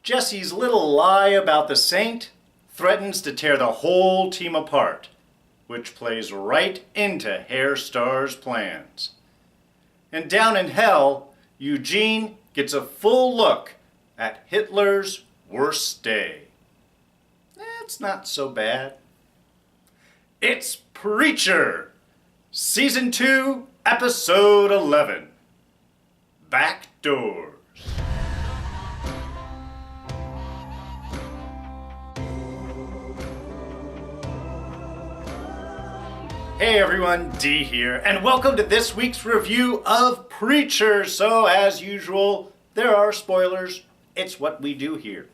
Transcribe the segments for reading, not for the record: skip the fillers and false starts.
Jesse's little lie about the saint threatens to tear the whole team apart, which plays right into Herr Starr's plans. And down in hell, Eugene gets a full look at Hitler's worst day. That's not so bad. It's Preacher, Season 2, Episode 11, Backdoors. Hey everyone, D here, and welcome to this week's review of Preacher. So, as usual, there are spoilers. It's what we do here.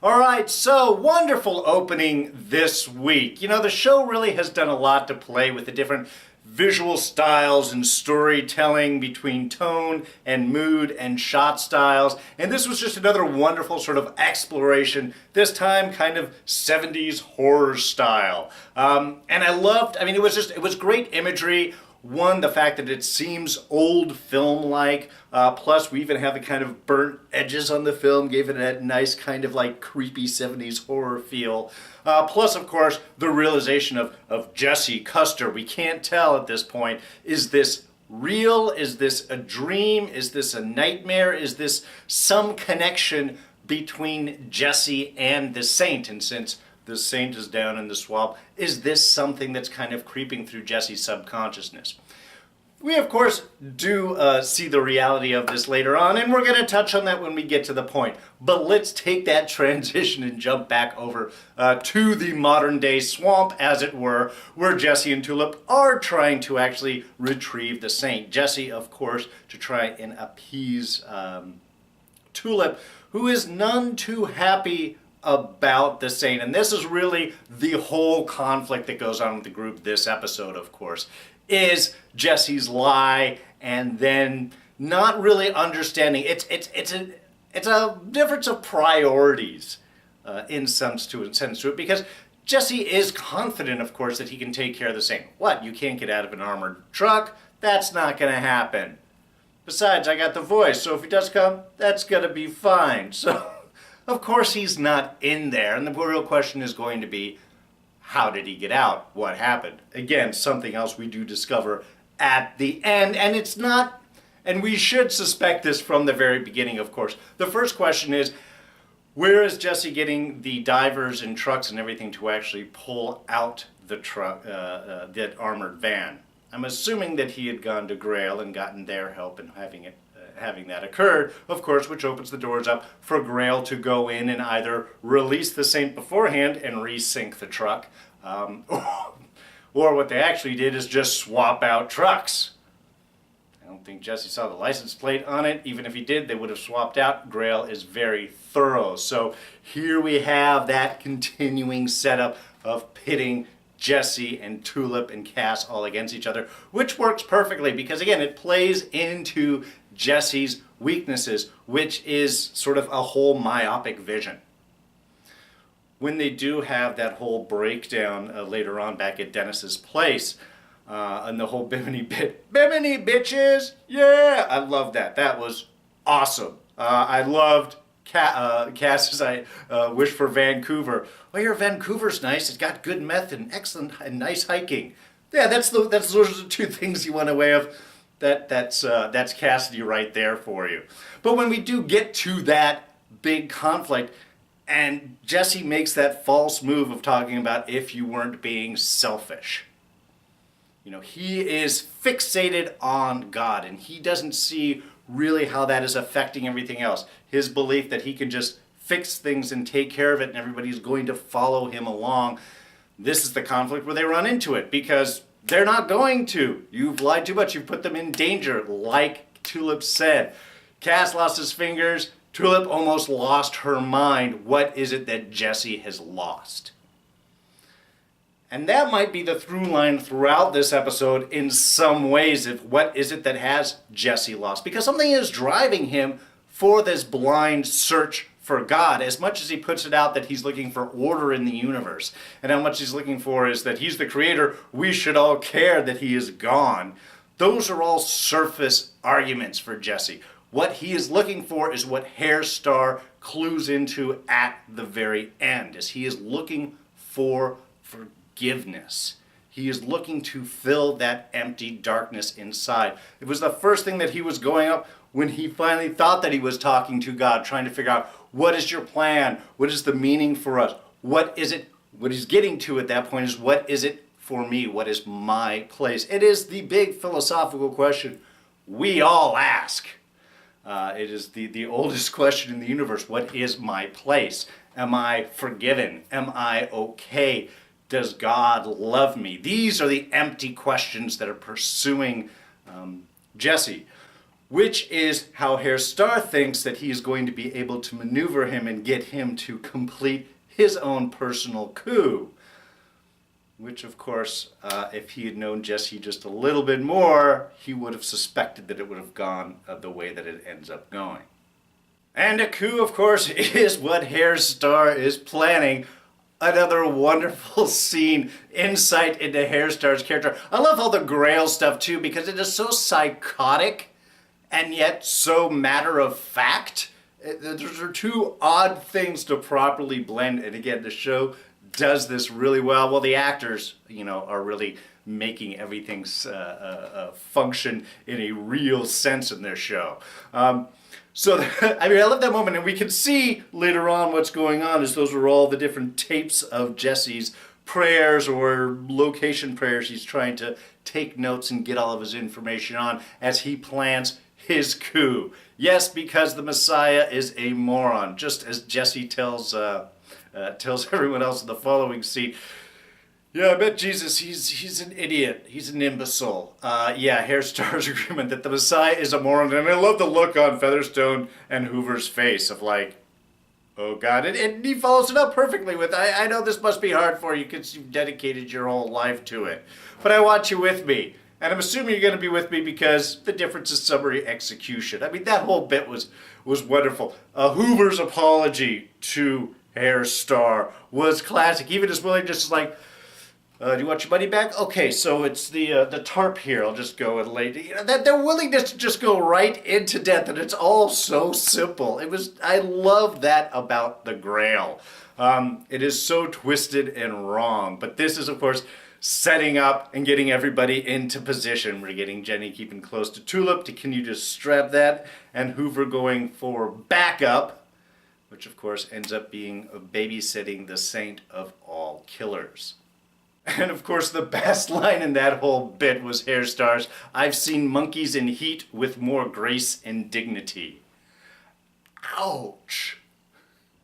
Alright, so wonderful opening this week. You know, the show really has done a lot to play with the different visual styles and storytelling between tone and mood and shot styles. And this was just another wonderful sort of exploration, this time kind of 70s horror style. And it was great imagery. One, the fact that it seems old film-like, plus we even have the kind of burnt edges on the film, gave it a nice kind of like creepy 70s horror feel. Plus, of course, the realization of Jesse Custer. We can't tell at this point, is this real? Is this a dream? Is this a nightmare? Is this some connection between Jesse and the saint? And since the saint is down in the swamp, is this something that's kind of creeping through Jesse's subconsciousness? We, of course, do see the reality of this later on, and we're going to touch on that when we get to the point. But let's take that transition and jump back over to the modern-day swamp, as it were, where Jesse and Tulip are trying to actually retrieve the saint. Jesse, of course, to try and appease Tulip, who is none too happy about the saint. And this is really the whole conflict that goes on with the group this episode, of course, is Jesse's lie and then not really understanding. It's a difference of priorities in sense to it, because Jesse is confident, of course, that he can take care of the saint. What? You can't get out of an armored truck? That's not going to happen. Besides, I got the voice, so if he does come, that's going to be fine. So of course he's not in there, and the real question is going to be, how did he get out? What happened? Again, something else we do discover at the end, and it's not, and we should suspect this from the very beginning, of course. The first question is, where is Jesse getting the divers and trucks and everything to actually pull out the truck, that armored van? I'm assuming that he had gone to Grail and gotten their help in having that occurred, of course, which opens the doors up for Grail to go in and either release the saint beforehand and resync the truck, or what they actually did is just swap out trucks. I don't think Jesse saw the license plate on it. Even if he did, they would have swapped out. Grail is very thorough. So here we have that continuing setup of pitting Jesse and Tulip and Cass all against each other, which works perfectly because, again, it plays into Jesse's weaknesses, which is sort of a whole myopic vision. When they do have that whole breakdown later on back at Dennis's place, and the whole Bimini bit, Bimini bitches, yeah, I love that. That was awesome. I loved Cass's wish for Vancouver. Oh, your Vancouver's nice. It's got good meth and excellent and nice hiking. Yeah, those are the two things you want away of. That's Cassidy right there for you. But when we do get to that big conflict, and Jesse makes that false move of talking about if you weren't being selfish. You know, he is fixated on God, and he doesn't see really how that is affecting everything else. His belief that he can just fix things and take care of it and everybody's going to follow him along. This is the conflict where they run into it, because they're not going to. You've lied too much. You've put them in danger, like Tulip said. Cass lost his fingers. Tulip almost lost her mind. What is it that Jesse has lost? And that might be the through line throughout this episode in some ways, of what is it that has Jesse lost? Because something is driving him for this blind search for God, as much as he puts it out that he's looking for order in the universe, and how much he's looking for is that he's the creator, we should all care that he is gone. Those are all surface arguments for Jesse. What he is looking for is what Herr Starr clues into at the very end, as he is looking for forgiveness. He is looking to fill that empty darkness inside. It was the first thing that he was going up when he finally thought that he was talking to God, trying to figure out, what is your plan? What is the meaning for us? What is it? What he's getting to at that point is, what is it for me? What is my place? It is the big philosophical question we all ask. It is the oldest question in the universe. What is my place? Am I forgiven? Am I okay? Does God love me? These are the empty questions that are pursuing Jesse, which is how Herr Starr thinks that he is going to be able to maneuver him and get him to complete his own personal coup. Which, of course, if he had known Jesse just a little bit more, he would have suspected that it would have gone the way that it ends up going. And a coup, of course, is what Herr Starr is planning. Another wonderful scene, insight into Herr Starr's character. I love all the Grail stuff, too, because it is so psychotic and yet so matter of fact. Those are two odd things to properly blend. And again, the show does this really well. Well, the actors, are really making everything function in a real sense in their show. I love that moment, and we can see later on what's going on, as those are all the different tapes of Jesse's prayers or location prayers. He's trying to take notes and get all of his information on as he plans his coup. Yes, because the Messiah is a moron, just as Jesse tells everyone else in the following scene. Yeah, I bet Jesus, he's an idiot. He's an imbecile. Herr Starr's agreement that the Messiah is a moron. And I love the look on Featherstone and Hoover's face of like, oh God. And he follows it up perfectly with, I know this must be hard for you because you've dedicated your whole life to it. But I want you with me. And I'm assuming you're going to be with me because the difference is summary execution. I mean, that whole bit was wonderful. Hoover's apology to Herr Starr was classic. Even his willingness to like, do you want your money back? Okay, so it's the tarp here. I'll just go and lay. That their willingness to just go right into death, and it's all so simple. I love that about the Grail. It is so twisted and wrong, but this is, of course, setting up and getting everybody into position. We're getting Jenny keeping close to Tulip to continue to strap that, and Hoover going for backup, which of course ends up being babysitting the saint of all killers. And of course the best line in that whole bit was Herr Starr's, "I've seen monkeys in heat with more grace and dignity." Ouch.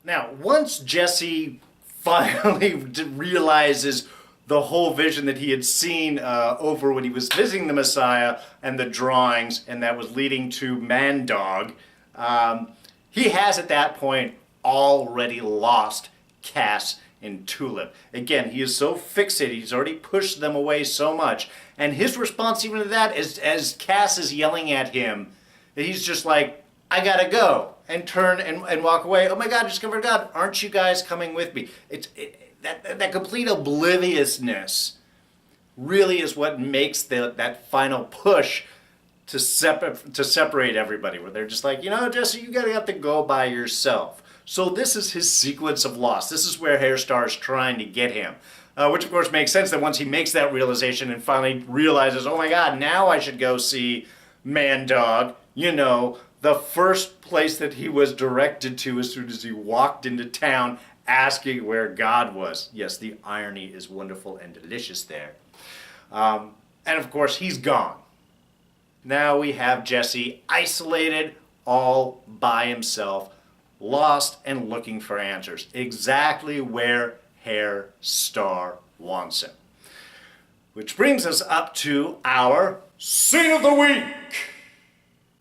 Now, once Jesse finally realizes the whole vision that he had seen over when he was visiting the Messiah and the drawings, and that was leading to Man-Dog, he has at that point already lost Cass and Tulip. Again, he is so fixated, he's already pushed them away so much, and his response even to that is, as Cass is yelling at him, he's just like, I gotta go, and turn and walk away. Oh my God, I discovered God, aren't you guys coming with me? That complete obliviousness really is what makes that final push to separate everybody, where they're just like, Jesse, you gotta have to go by yourself. So this is his sequence of loss. This is where Herr Starr is trying to get him. Which of course makes sense that once he makes that realization and finally realizes, oh my God, now I should go see Man-Dog, the first place that he was directed to as soon as he walked into town, asking where God was. Yes, the irony is wonderful and delicious there. And of course, he's gone. Now we have Jesse isolated, all by himself, lost and looking for answers. Exactly where Herr Starr wants him. Which brings us up to our Scene of the Week,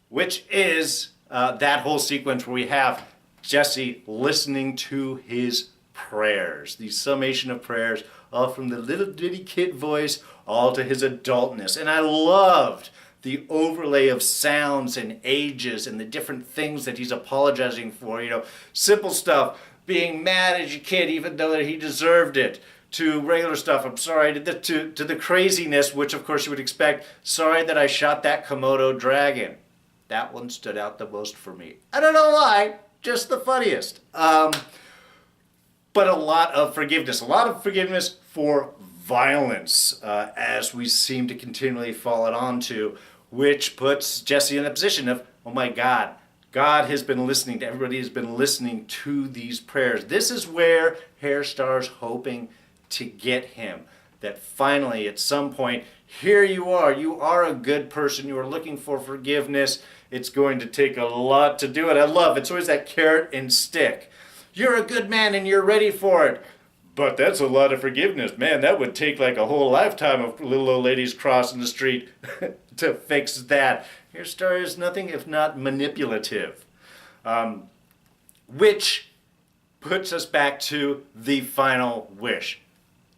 which is that whole sequence where we have Jesse listening to his prayers, the summation of prayers, all from the little bitty kid voice, all to his adultness. And I loved the overlay of sounds and ages and the different things that he's apologizing for. Simple stuff, being mad as a kid even though that he deserved it, to regular stuff, I'm sorry, to the craziness, which of course you would expect, sorry that I shot that Komodo dragon. That one stood out the most for me. I don't know why, just the funniest. But a lot of forgiveness for violence, as we seem to continually fall onto, which puts Jesse in a position of, oh my God, God has been listening to, everybody has been listening to these prayers. This is where Herr Starr's hoping to get him. That finally, at some point, here you are a good person, you are looking for forgiveness. It's going to take a lot to do it. I love it. It's always that carrot and stick. You're a good man and you're ready for it. But that's a lot of forgiveness. Man, that would take like a whole lifetime of little old ladies crossing the street to fix that. Herr Starr is nothing if not manipulative. Which puts us back to the final wish.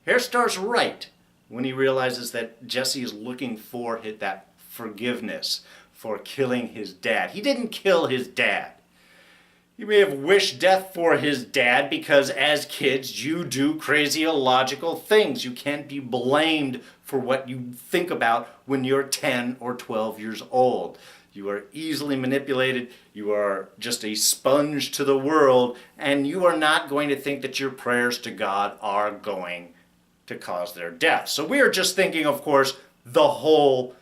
Herr Starr's right when he realizes that Jesse is looking for that forgiveness for killing his dad. He didn't kill his dad. He may have wished death for his dad because as kids you do crazy illogical things. You can't be blamed for what you think about when you're 10 or 12 years old. You are easily manipulated, you are just a sponge to the world, and you are not going to think that your prayers to God are going to cause their death. So we are just thinking, of course, the whole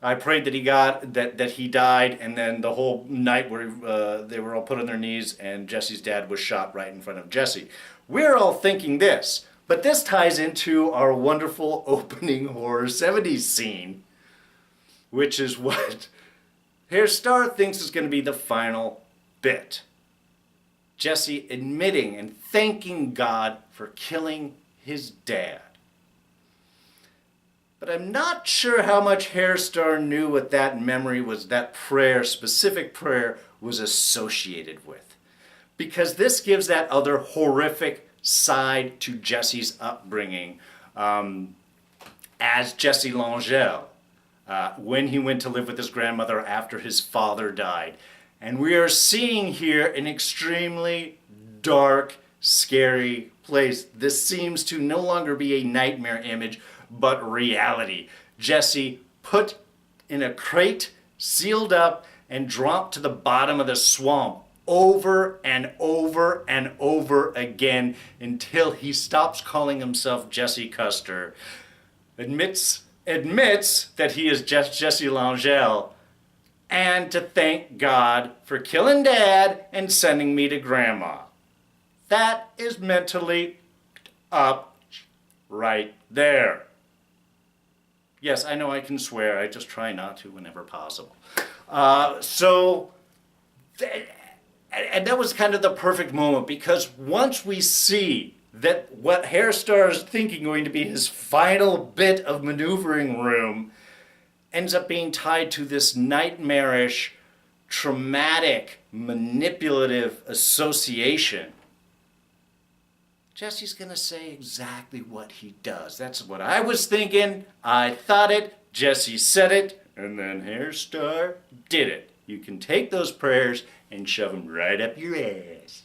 I prayed that he died, and then the whole night where they were all put on their knees and Jesse's dad was shot right in front of Jesse. We're all thinking this, but this ties into our wonderful opening horror 70s scene, which is what Herr Starr thinks is going to be the final bit. Jesse admitting and thanking God for killing his dad. But I'm not sure how much Herr Starr knew what that memory was, that prayer, specific prayer, was associated with. Because this gives that other horrific side to Jesse's upbringing as Jesse Langell, when he went to live with his grandmother after his father died. And we are seeing here an extremely dark, scary place. This seems to no longer be a nightmare image, but reality. Jesse put in a crate, sealed up, and dropped to the bottom of the swamp over and over and over again until he stops calling himself Jesse Custer, admits that he is just Jesse Langell, and to thank God for killing Dad and sending me to Grandma. That is mentally up right there. Yes, I know I can swear. I just try not to whenever possible. And that was kind of the perfect moment, because once we see that what Herr Starr is thinking going to be his final bit of maneuvering room ends up being tied to this nightmarish, traumatic, manipulative association, Jesse's going to say exactly what he does. That's what I was thinking. I thought it. Jesse said it. And then Herr Starr did it. You can take those prayers and shove them right up your ass.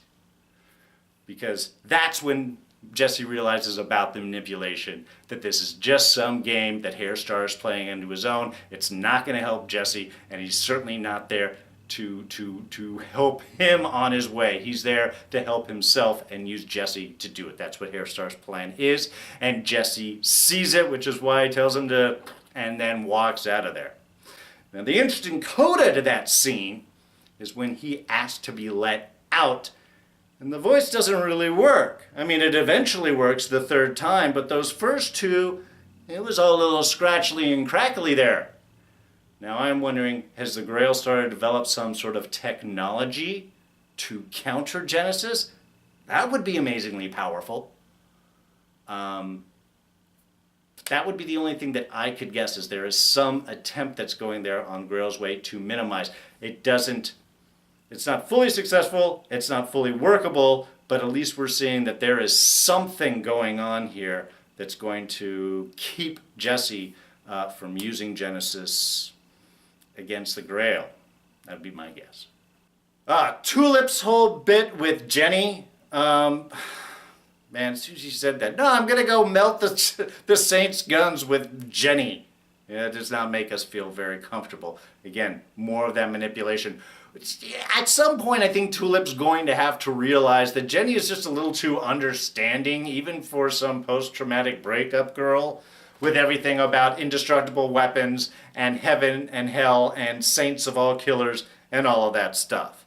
Because that's when Jesse realizes about the manipulation, that this is just some game that Herr Starr is playing into his own. It's not going to help Jesse, and he's certainly not there to help him on his way. He's there to help himself and use Jesse to do it. That's what Herr Starr's plan is, and Jesse sees it, which is why he tells him to, and then walks out of there. Now the interesting coda to that scene is when he asked to be let out, and the voice doesn't really work. I mean, it eventually works the third time, but those first two, it was all a little scratchly and crackly there. Now I'm wondering, has the Grail started to develop some sort of technology to counter Genesis? That would be amazingly powerful. That would be the only thing that I could guess, is there is some attempt that's going there on Grail's way to minimize. It's not fully successful, it's not fully workable, but at least we're seeing that there is something going on here that's going to keep Jesse from using Genesis against the Grail. That'd be my guess. Tulip's whole bit with Jenny. Man, as soon as she said that, no, I'm going to go melt the Saints' guns with Jenny. Yeah, it does not make us feel very comfortable. Again, more of that manipulation. At some point, I think Tulip's going to have to realize that Jenny is just a little too understanding, even for some post-traumatic breakup girl, with everything about indestructible weapons and heaven and hell and saints of all killers and all of that stuff.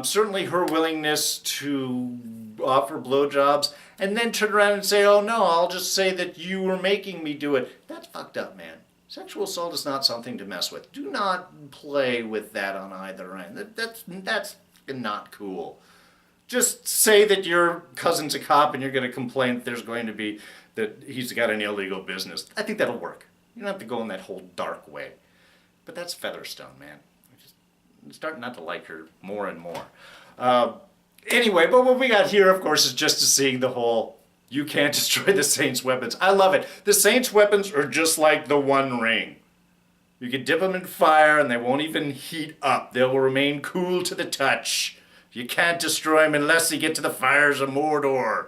Certainly her willingness to offer blowjobs and then turn around and say, oh no, I'll just say that you were making me do it. That's fucked up, man. Sexual assault is not something to mess with. Do not play with that on either end. That's not cool. Just say that your cousin's a cop and you're going to complain that there's going to be, that he's got an illegal business. I think that'll work. You don't have to go in that whole dark way. But that's Featherstone, man. I'm starting not to like her more and more. Anyway, but what we got here, of course, is just to see the whole, you can't destroy the Saints' weapons. I love it. The Saints' weapons are just like the One Ring. You can dip them in fire and they won't even heat up. They will remain cool to the touch. You can't destroy them unless you get to the fires of Mordor.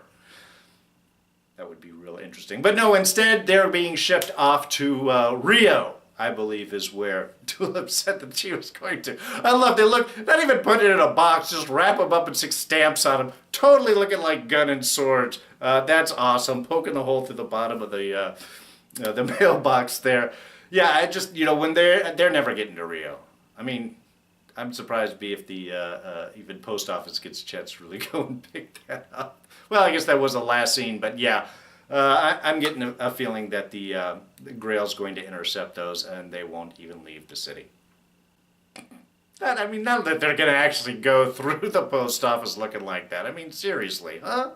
That would be real interesting. But no, instead they're being shipped off to Rio, I believe is where Tulip said that she was going to. I love they look, not even put it in a box, just wrap them up and stick stamps on them. Totally looking like gun and swords. That's awesome. Poking the hole through the bottom of the mailbox there. Yeah, I just, when they're never getting to Rio. I mean, I'm surprised if the even post office gets a chance to really go and pick that up. Well, I guess that was the last scene, but yeah. I'm getting a feeling that the Grail's going to intercept those and they won't even leave the city. Not that they're going to actually go through the post office looking like that. I mean, seriously, huh?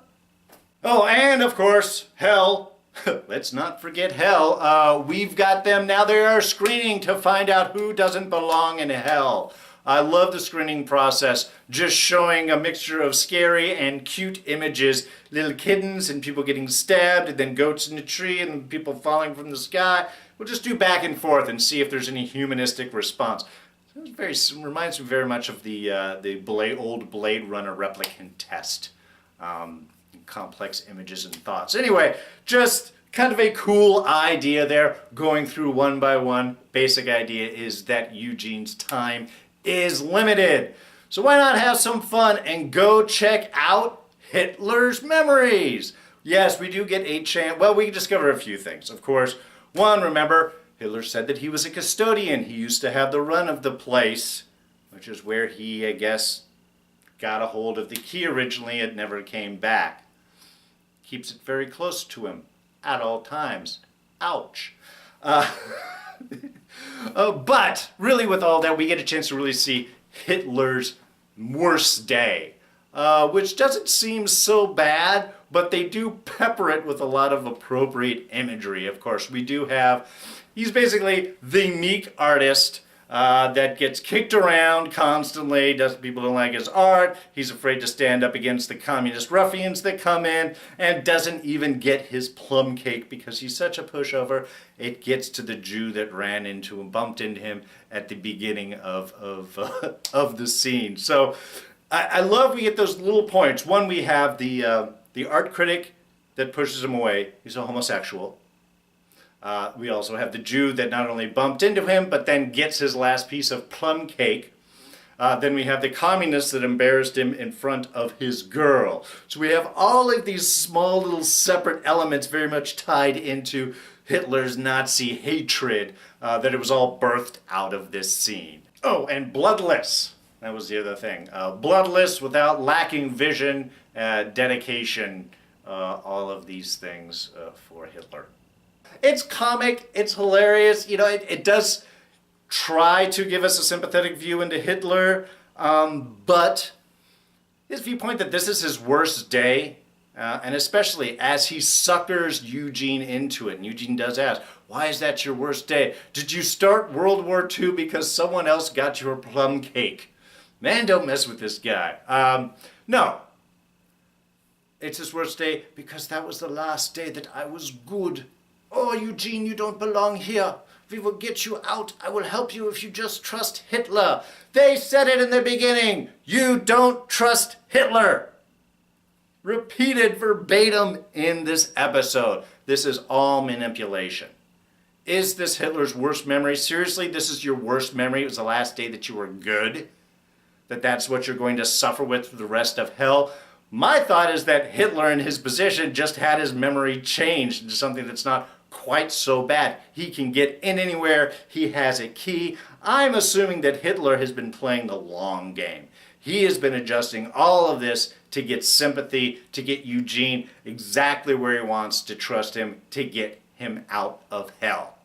Oh, and of course, Hell. Let's not forget Hell. We've got them now. They are screening to find out who doesn't belong in Hell. I love the screening process, just showing a mixture of scary and cute images. Little kittens and people getting stabbed, and then goats in a tree and people falling from the sky. We'll just do back and forth and see if there's any humanistic response. It reminds me very much of the old Blade Runner replicant test. Complex images and thoughts. Anyway, just kind of a cool idea there, going through one by one. Basic idea is that Eugene's time is limited. So why not have some fun and go check out Hitler's memories? Yes, we do get a chance. Well, we discover a few things. Of course, one, remember, Hitler said that he was a custodian. He used to have the run of the place, which is where he, I guess, got a hold of the key originally. It never came back. Keeps it very close to him at all times. Ouch. But really with all that, we get a chance to really see Hitler's worst day, which doesn't seem so bad, but they do pepper it with a lot of appropriate imagery. Of course, we do have, he's basically the meek artist that gets kicked around constantly, people don't like his art, he's afraid to stand up against the communist ruffians that come in, and doesn't even get his plum cake because he's such a pushover. It gets to the Jew that ran into him, bumped into him at the beginning of the scene. So I love we get those little points. One, we have the art critic that pushes him away. He's a homosexual. We also have the Jew that not only bumped into him, but then gets his last piece of plum cake. Then we have the communist that embarrassed him in front of his girl. So we have all of these small little separate elements very much tied into Hitler's Nazi hatred, that it was all birthed out of this scene. Oh, and bloodless. That was the other thing. Bloodless, without lacking vision, dedication, all of these things for Hitler. It's comic, it's hilarious, it does try to give us a sympathetic view into Hitler, but his viewpoint that this is his worst day, and especially as he suckers Eugene into it, and Eugene does ask, why is that your worst day? Did you start World War II because someone else got your plum cake? Man, don't mess with this guy. No. It's his worst day because that was the last day that I was good. Oh, Eugene, you don't belong here. We will get you out. I will help you if you just trust Hitler. They said it in the beginning. You don't trust Hitler. Repeated verbatim in this episode. This is all manipulation. Is this Hitler's worst memory? Seriously, this is your worst memory? It was the last day that you were good? That's what you're going to suffer with for the rest of hell? My thought is that Hitler in his position just had his memory changed into something that's not quite so bad. He can get in anywhere. He has a key. I'm assuming that Hitler has been playing the long game. He has been adjusting all of this to get sympathy, to get Eugene exactly where he wants, to trust him, to get him out of hell.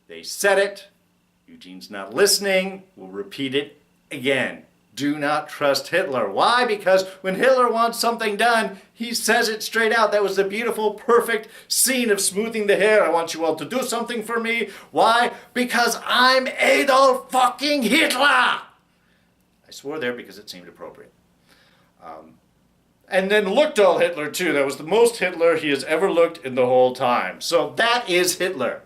They said it. Eugene's not listening. We'll repeat it again. Do not trust Hitler. Why? Because when Hitler wants something done, he says it straight out. That was the beautiful, perfect scene of smoothing the hair. I want you all to do something for me. Why? Because I'm Adolf fucking Hitler. I swore there because it seemed appropriate. And then looked all Hitler too. That was the most Hitler he has ever looked in the whole time. So that is Hitler.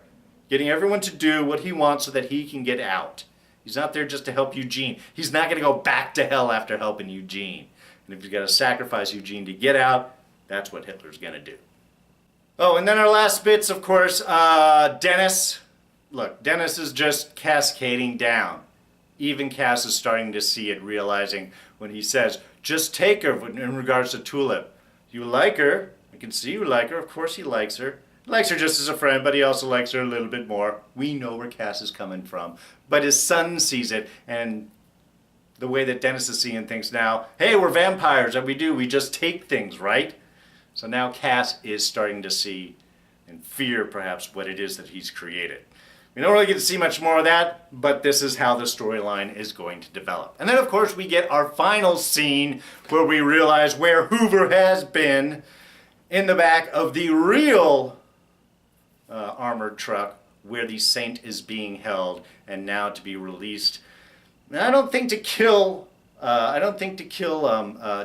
Getting everyone to do what he wants so that he can get out. He's not there just to help Eugene. He's not going to go back to hell after helping Eugene. And if you've got to sacrifice Eugene to get out, that's what Hitler's going to do. Oh, and then our last bits, of course, Dennis. Look, Dennis is just cascading down. Even Cass is starting to see it, realizing when he says, just take her in regards to Tulip. You like her. I can see you like her. Of course he likes her. He likes her just as a friend, but he also likes her a little bit more. We know where Cass is coming from. But his son sees it, and the way that Dennis is seeing things now, hey, we're vampires, and we just take things, right? So now Cass is starting to see and fear, perhaps, what it is that he's created. We don't really get to see much more of that, but this is how the storyline is going to develop. And then, of course, we get our final scene where we realize where Hoover has been in the back of the real armored truck where the Saint is being held and now to be released. Now, I don't think to kill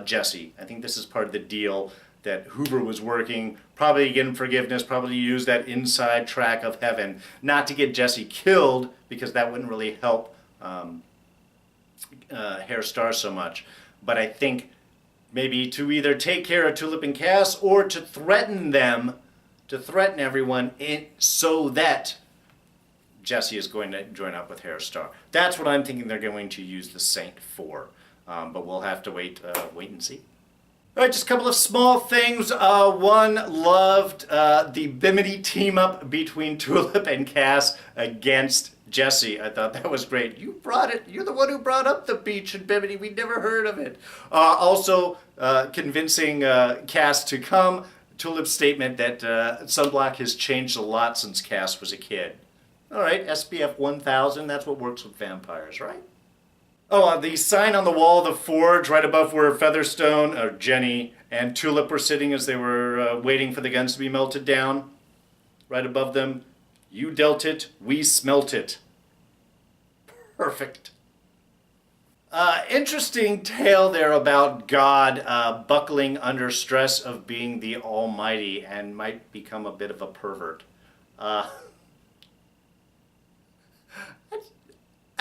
Jesse. I think this is part of the deal that Hoover was working, probably to get him forgiveness, probably to use that inside track of heaven, not to get Jesse killed, because that wouldn't really help Herr Starr so much. But I think maybe to either take care of Tulip and Cass or to threaten them, to threaten everyone so that Jesse is going to join up with Herr Starr. That's what I'm thinking they're going to use the Saint for. But we'll have to wait and see. All right, just a couple of small things. One, loved the Bimini team-up between Tulip and Cass against Jesse. I thought that was great. You brought it. You're the one who brought up the beach in Bimini. We'd never heard of it. Also, convincing Cass to come. Tulip's statement that sunblock has changed a lot since Cass was a kid. All right, SPF 1000, that's what works with vampires, right? Oh, the sign on the wall of the forge right above where Featherstone, or Jenny, and Tulip were sitting as they were waiting for the guns to be melted down. Right above them, you dealt it, we smelt it. Perfect. Interesting tale there about God buckling under stress of being the Almighty and might become a bit of a pervert.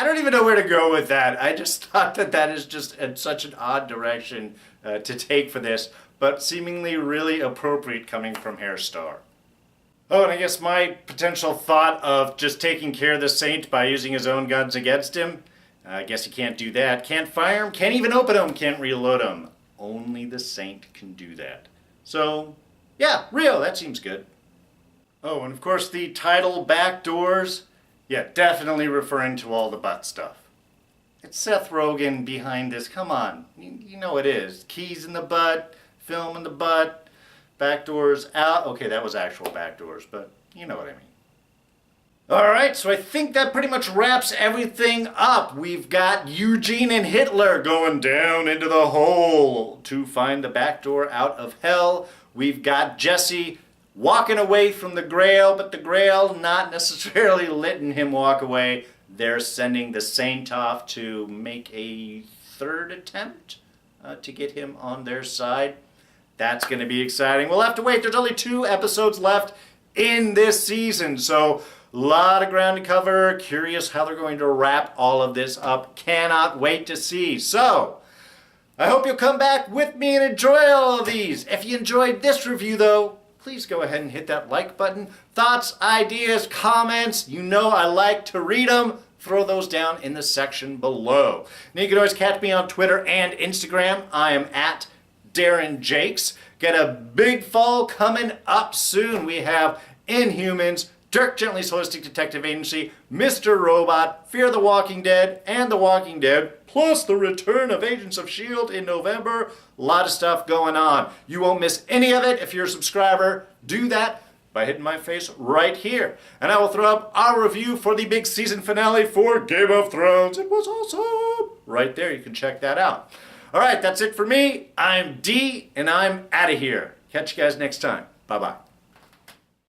I don't even know where to go with that. I just thought that is just such an odd direction to take for this, but seemingly really appropriate coming from Herr Starr. Oh, and I guess my potential thought of just taking care of the Saint by using his own guns against him, I guess he can't do that. Can't fire him, can't even open him, can't reload him. Only the Saint can do that. So, yeah, real, that seems good. Oh, and of course the title, Backdoors. Yeah, definitely referring to all the butt stuff. It's Seth Rogen behind this. Come on. You know it is. Keys in the butt, film in the butt, backdoors out. Okay, that was actual backdoors, but you know what I mean. Alright, so I think that pretty much wraps everything up. We've got Eugene and Hitler going down into the hole to find the back door out of hell. We've got Jesse walking away from the Grail, but the Grail not necessarily letting him walk away. They're sending the Saint off to make a third attempt to get him on their side. That's going to be exciting. We'll have to wait. There's only 2 episodes left in this season, so a lot of ground to cover. Curious how they're going to wrap all of this up. Cannot wait to see. So, I hope you'll come back with me and enjoy all of these. If you enjoyed this review, though, please go ahead and hit that like button. Thoughts, ideas, comments, you know I like to read them. Throw those down in the section below. Now you can always catch me on Twitter and Instagram. I am at Darren Jakes. Get a big fall coming up soon. We have Inhumans, Dirk Gently's Holistic Detective Agency, Mr. Robot, Fear the Walking Dead, and The Walking Dead, plus the return of Agents of S.H.I.E.L.D. in November. A lot of stuff going on. You won't miss any of it if you're a subscriber. Do that by hitting my face right here. And I will throw up our review for the big season finale for Game of Thrones. It was awesome. Right there, you can check that out. All right, that's it for me. I'm D, and I'm out of here. Catch you guys next time. Bye-bye.